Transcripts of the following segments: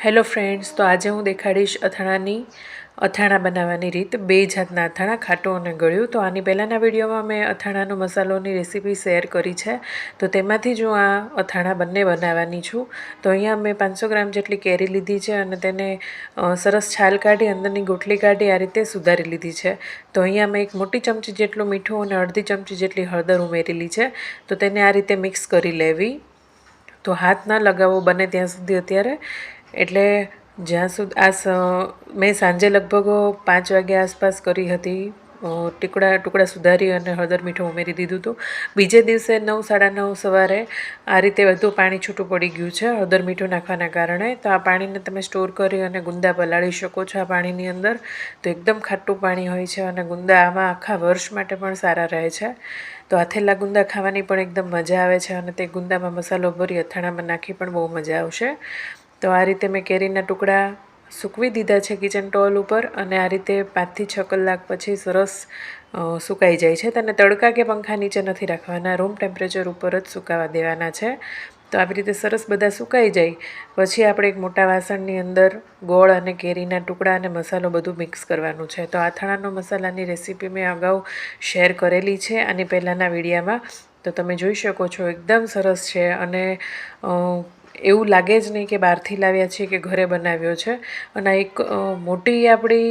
Hello friends, તો આજે હું દેખાડીશ અથાણા બનાવવાની રીત. બે જાતના અથાણા, ખાટું અને ગળ્યું. તો આની પહેલાંના વિડીયોમાં મેં અથાણાનો મસાલોની રેસીપી શેર કરી છે, તો તેમાંથી જ હું આ અથાણા બંને બનાવવાની છું. તો અહીંયા મેં 500 ગ્રામ જેટલી કેરી લીધી છે અને તેને સરસ છાલ કાઢી અંદરની ગોટલી કાઢી આ રીતે સુધારી લીધી છે. તો અહીંયા મેં એક મોટી ચમચી જેટલું મીઠું અને અડધી ચમચી જેટલી હળદર ઉમેરેલી છે. તો તેને આ રીતે મિક્સ કરી લેવી. તો હાથ ના લગાવવો બને ત્યાં સુધી અત્યારે, એટલે જ્યાં સુધી મેં સાંજે લગભગ 5 વાગ્યા આસપાસ કરી હતી. ટુકડા સુધારી અને હળદર મીઠું ઉમેરી દીધું હતું. બીજે દિવસે 9, 9:30 સવારે આ રીતે બધું પાણી છૂટું પડી ગયું છે હળદર મીઠું નાખવાના કારણે. તો આ પાણીને તમે સ્ટોર કરી અને ગુંદા પલાળી શકો છો આ પાણીની અંદર. તો એકદમ ખાટું પાણી હોય છે અને ગુંદા આમાં આખા વર્ષ માટે પણ સારા રહે છે. તો આથેલા ગુંદા ખાવાની પણ એકદમ મજા આવે છે અને તે ગુંદામાં મસાલો ભરી અથાણામાં નાખી પણ બહુ મજા આવશે. તો આ રીતે મેં કેરીના ટુકડા સૂકવી દીધા છે કિચન ટોલ ઉપર, અને આ રીતે 5 થી 6 કલાક પછી સરસ સુકાઈ જાય છે. તેને તડકા કે પંખા નીચે નથી રાખવાના, રૂમ ટેમ્પરેચર ઉપર જ સુકાવા દેવાના છે. તો આવી રીતે સરસ બધા સુકાઈ જાય પછી આપણે એક મોટા વાસણની અંદર ગોળ અને કેરીના ટુકડા અને મસાલો બધું મિક્સ કરવાનું છે. તો અથાણાનો મસાલાની રેસીપી મેં અગાઉ શેર કરેલી છે આની પહેલાંના વિડીયામાં, તો તમે જોઈ શકો છો. એકદમ સરસ છે અને એવું લાગે જ નહીં કે બહારથી લાવ્યા છીએ કે ઘરે બનાવ્યો છે. અને એક મોટી આપણી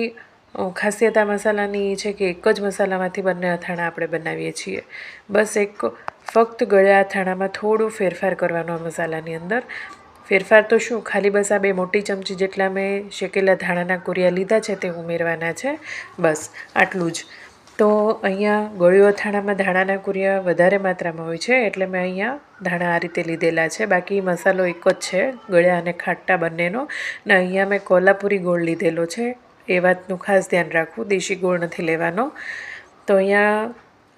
ખાસિયત આ મસાલાની એ છે કે એક જ મસાલામાંથી બંને અથાણા આપણે બનાવીએ છીએ. બસ ફક્ત ગળ્યા અથાણામાં થોડું ફેરફાર કરવાનો આ મસાલાની અંદર. ફેરફાર તો શું, ખાલી બસ આ 2 મોટી ચમચી જેટલા મેં શેકેલા ધાણાના કુરિયા લીધા છે તે ઉમેરવાના છે, બસ આટલું જ. તો અહીંયા ગળ્યું અથાણામાં ધાણાના કુરિયા વધારે માત્રામાં હોય છે, એટલે મેં અહીંયા ધાણા આ રીતે લીધેલા છે. બાકી મસાલો એક જ છે, ગળ્યા અને ખાટા બંનેનો. ને અહીંયા મેં કોલ્હાપુરી ગોળ લીધેલો છે, એ વાતનું ખાસ ધ્યાન રાખવું, દેશી ગોળ નથી લેવાનો. તો અહીંયા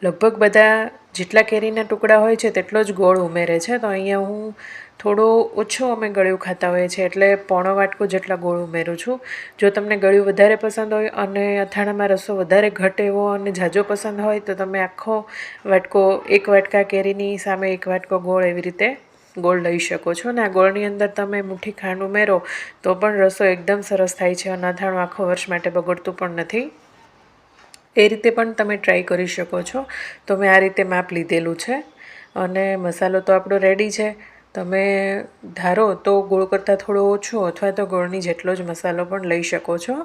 લગભગ બધા જેટલા કેરીના ટુકડા હોય છે તેટલો જ ગોળ ઉમેરે છે. તો અહીંયા હું થોડો ઓછો અમે ગળ્યું ખાતા હોઈએ છીએ, એટલે પોણો વાટકો જેટલા ગોળ ઉમેરું છું. જો તમને ગળ્યું વધારે પસંદ હોય અને અથાણામાં રસો વધારે ઘટ એવો અને ઝાઝો પસંદ હોય તો તમે આખો વાટકો, 1 વાટકા કેરીની સામે 1 વાટકો ગોળ એવી રીતે ગોળ લઈ શકો છો. અને આ ગોળની અંદર તમે મુઠ્ઠી ખાંડ ઉમેરો તો પણ રસો એકદમ સરસ થાય છે અને અથાણું આખો વર્ષ માટે બગડતું પણ નથી. એ રીતે પણ તમે ટ્રાય કરી શકો છો. તો મેં આ રીતે માપ લીધેલું છે અને મસાલો તો આપણો રેડી છે. તમે ધારો તો ગોળ કરતાં થોડો ઓછો અથવા તો ગોળની જેટલો જ મસાલો પણ લઈ શકો છો.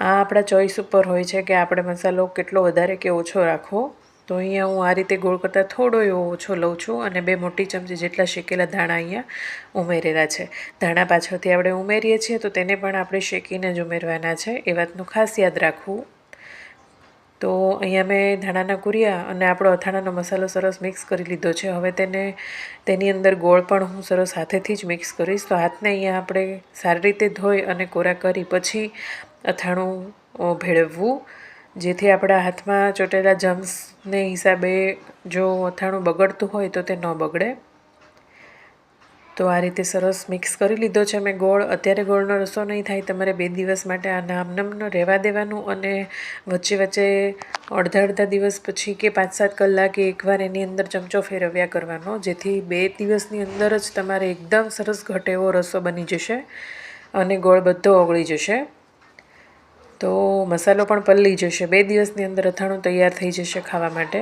આ આપણા ચોઈસ ઉપર હોય છે કે આપણે મસાલો કેટલો વધારે કે ઓછો રાખવો. તો અહીંયા હું આ રીતે ગોળ કરતાં થોડો એવો ઓછો લઉં છું અને 2 મોટી ચમચી જેટલા શેકેલા ધાણા અહીંયા ઉમેરેલા છે. ધાણા પાછળથી આપણે ઉમેરીએ છીએ તો તેને પણ આપણે શેકીને જ ઉમેરવાના છે, એ વાતનું ખાસ યાદ રાખવું. તો અહીંયા મેં ધાણાના કુરિયા અને આપણો અથાણાનો મસાલો સરસ મિક્સ કરી લીધો છે. હવે તેની અંદર ગોળ પણ હું સરસ હાથેથી જ મિક્સ કરીશ. તો હાથને અહીંયા આપણે સારી રીતે ધોઈ અને કોરા કરી પછી અથાણું ભેળવવું, જેથી આપણા હાથમાં ચોટેલા જમ્સને હિસાબે જો અથાણું બગડતું હોય તો તે ન બગડે. તો આ રીતે સરસ મિક્સ કરી લીધો છે મેં ગોળ. અત્યારે ગોળનો રસો નહીં થાય, તમારે 2 દિવસ માટે આ નામનમ રહેવા દેવાનું અને વચ્ચે અડધા દિવસ પછી કે 5-7 કલાકે એકવાર એની અંદર ચમચો ફેરવ્યા કરવાનો, જેથી 2 દિવસની અંદર જ તમારે એકદમ સરસ ઘટ એવો રસો બની જશે અને ગોળ બધો ઓગળી જશે. તો મસાલો પણ પલળી જશે. 2 દિવસની અંદર અથાણું તૈયાર થઈ જશે ખાવા માટે.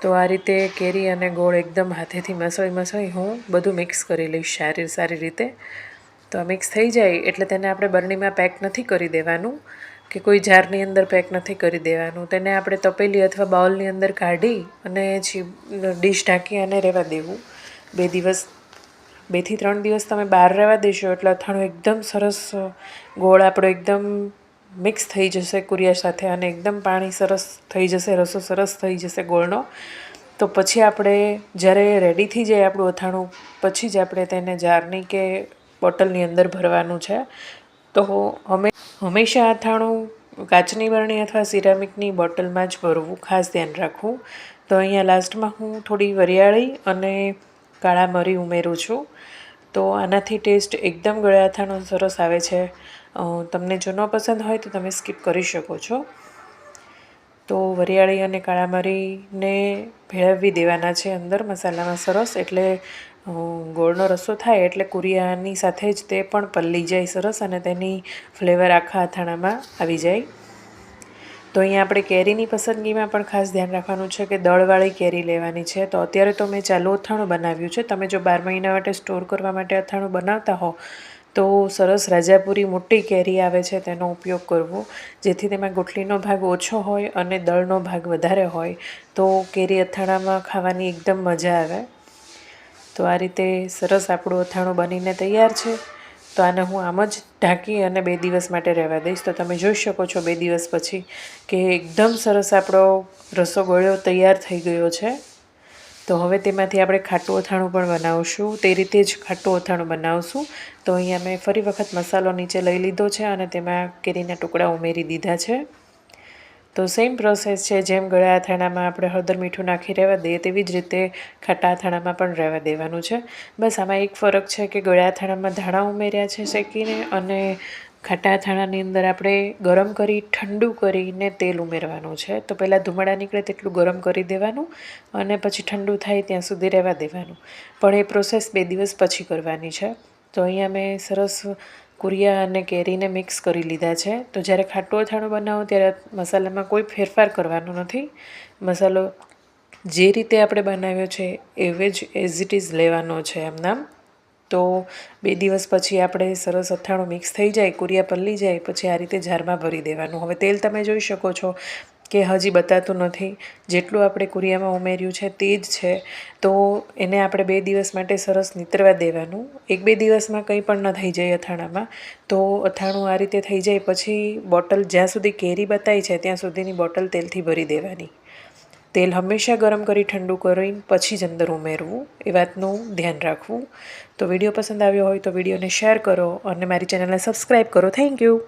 તો આ રીતે કેરી અને ગોળ એકદમ હાથેથી મસળી હું બધું મિક્સ કરી લઈશ સારી રીતે. તો આ મિક્સ થઈ જાય એટલે તેને આપણે બરણીમાં પેક નથી કરી દેવાનું કે કોઈ જારની અંદર પેક નથી કરી દેવાનું. તેને આપણે તપેલી અથવા બાઉલની અંદર કાઢી અને ડીશ ઢાંકી અને રહેવા દેવું. 2 થી 3 દિવસ તમે બહાર રહેવા દેશો એટલે અથાણું એકદમ સરસ, ગોળ આપણો એકદમ મિક્સ થઈ જશે કુરિયા સાથે અને એકદમ પાણી સરસ થઈ જશે, રસો સરસ થઈ જશે ગોળનો. તો પછી આપણે જ્યારે રેડી થઈ જાય આપણું અથાણું, પછી જ આપણે તેને જારની કે બોટલની અંદર ભરવાનું છે. તો હંમેશા અથાણું કાચની બરણી અથવા સિરામિકની બોટલમાં જ ભરવું, ખાસ ધ્યાન રાખવું. તો અહીંયા લાસ્ટમાં હું થોડી વરિયાળી અને કાળા મરી ઉમેરું છું. તો આનાથી ટેસ્ટ એકદમ ગળ્યા અથાણું સરસ આવે છે. તમને જો ન પસંદ હોય તો તમે સ્કીપ કરી શકો છો. તો વરિયાળી અને કાળા મરીને ભેળવી દેવાના છે અંદર મસાલામાં સરસ, એટલે ગોળનો રસો થાય એટલે કુરિયાની સાથે જ તે પણ પલળી જાય સરસ અને તેની ફ્લેવર આખા અથાણામાં આવી જાય. તો અહીંયા આપણે કેરીની પસંદગીમાં પણ ખાસ ધ્યાન રાખવાનું છે કે દળવાળી કેરી લેવાની છે. તો અત્યારે તો મેં ચાલુ અથાણું બનાવ્યું છે. તમે જો 12 મહિના માટે સ્ટોર કરવા માટે અથાણું બનાવતા હો તો સરસ રાજાપુરી મોટી કેરી આવે છે તેનો ઉપયોગ કરવો, જેથી તેમાં ગુઠલીનો ભાગ ઓછો હોય અને દળનો ભાગ વધારે હોય તો કેરી અથાણામાં ખાવાની એકદમ મજા આવે. તો આ રીતે સરસ આપણું અથાણું બનીને તૈયાર છે. તો આને હું આમ જ ઢાંકી અને 2 દિવસ માટે રહેવા દઈશ. તો તમે જોઈ શકો છો 2 દિવસ પછી કે એકદમ સરસ આપણો રસો ગળ્યો તૈયાર થઈ ગયો છે. તો હવે તેમાંથી આપણે ખાટું અથાણું પણ બનાવશું. તે રીતે જ ખાટું અથાણું બનાવશું. તો અહીંયા મેં ફરી વખત મસાલો નીચે લઈ લીધો છે અને તેમાં કેરીના ટુકડા ઉમેરી દીધા છે. તો સેમ પ્રોસેસ છે, જેમ ગળ્યા અથાણામાં આપણે હળદર મીઠું નાખી રહેવા દઈએ તેવી જ રીતે ખાટા અથાણામાં પણ રહેવા દેવાનું છે. બસ આમાં એક ફરક છે કે ગળ્યા અથાણામાં ધાણા ઉમેર્યા છે શેકીને, અને ખાટા અથાણાની અંદર આપણે ગરમ કરી ઠંડુ કરીને તેલ ઉમેરવાનું છે. તો પહેલાં ધુમાડા નીકળે તેટલું ગરમ કરી દેવાનું અને પછી ઠંડુ થાય ત્યાં સુધી રહેવા દેવાનું. પણ એ પ્રોસેસ 2 દિવસ પછી કરવાની છે. તો અહીંયા મેં સરસ કુરિયા અને કેરીને મિક્સ કરી લીધા છે. તો જ્યારે ખાટું અથાણું બનાવો ત્યારે મસાલામાં કોઈ ફેરફાર કરવાનો નથી. મસાલો જે રીતે આપણે બનાવ્યો છે એવી જ એઝ ઇટ ઇઝ લેવાનો છે એમનામ. તો 2 દિવસ પછી આપણે સરસ અથાણું મિક્સ થઈ જાય, કુરિયા પલળી જાય પછી આ રીતે જારમાં ભરી દેવાનું. હવે તેલ તમે જોઈ શકો છો કે હજી બતાતું નથી, જેટલું આપણે કુરિયામાં ઉમેર્યું છે તે જ છે. તો એને આપણે 2 દિવસ માટે સરસ નીતરવા દેવાનું. 1-2 દિવસમાં કંઈ પણ ન થઈ જાય અથાણામાં. તો અથાણું આ રીતે થઈ જાય પછી બોટલ જ્યાં સુધી કેરી બતાય છે ત્યાં સુધીની બોટલ તેલથી ભરી દેવાની. તેલ હંમેશા ગરમ કરી ઠંડુ કરીને પછી જ અંદર ઉમેરવું, એ વાતનું ધ્યાન રાખવું. તો વિડીયો પસંદ આવ્યો હોય તો વિડીયોને શેર કરો અને મારી ચેનલને સબસ્ક્રાઈબ કરો. Thank you.